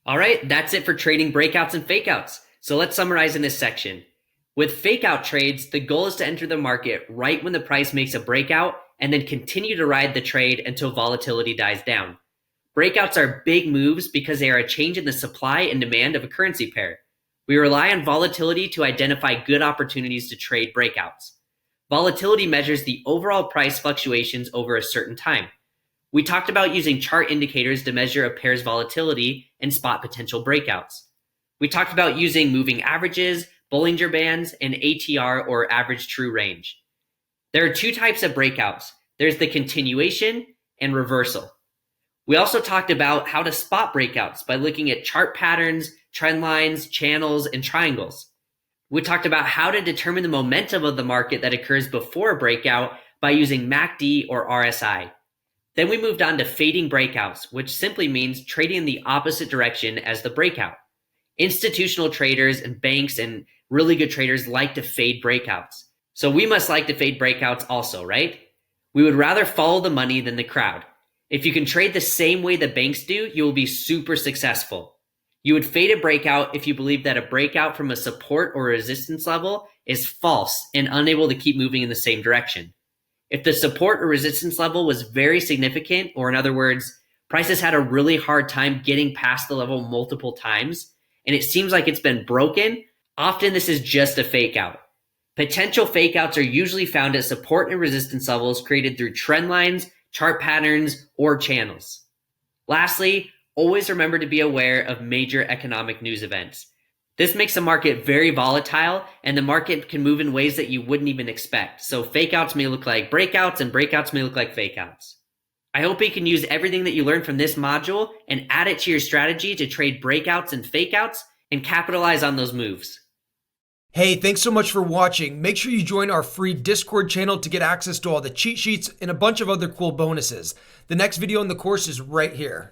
All right, that's it for trading breakouts and fakeouts. So let's summarize in this section. With fakeout trades, the goal is to enter the market right when the price makes a breakout and then continue to ride the trade until volatility dies down. Breakouts are big moves because they are a change in the supply and demand of a currency pair. We rely on volatility to identify good opportunities to trade breakouts. Volatility measures the overall price fluctuations over a certain time. We talked about using chart indicators to measure a pair's volatility and spot potential breakouts. We talked about using moving averages, Bollinger Bands, and ATR or average true range. There are two types of breakouts. There's the continuation and reversal. We also talked about how to spot breakouts by looking at chart patterns, trend lines, channels, and triangles. We talked about how to determine the momentum of the market that occurs before a breakout by using MACD or RSI. Then we moved on to fading breakouts, which simply means trading in the opposite direction as the breakout. Institutional traders and banks and really good traders like to fade breakouts. So we must like to fade breakouts also, right? We would rather follow the money than the crowd. If you can trade the same way the banks do, you will be super successful. You would fade a breakout if you believe that a breakout from a support or resistance level is false and unable to keep moving in the same direction. If the support or resistance level was very significant, or in other words, prices had a really hard time getting past the level multiple times, and it seems like it's been broken, often this is just a fake out. Potential fake outs are usually found at support and resistance levels created through trend lines, chart patterns, or channels. Lastly, always remember to be aware of major economic news events. This makes the market very volatile, and the market can move in ways that you wouldn't even expect. So fake outs may look like breakouts, and breakouts may look like fake outs. I hope you can use everything that you learned from this module and add it to your strategy to trade breakouts and fake outs and capitalize on those moves. Hey, thanks so much for watching. Make sure you join our free Discord channel to get access to all the cheat sheets and a bunch of other cool bonuses. The next video in the course is right here.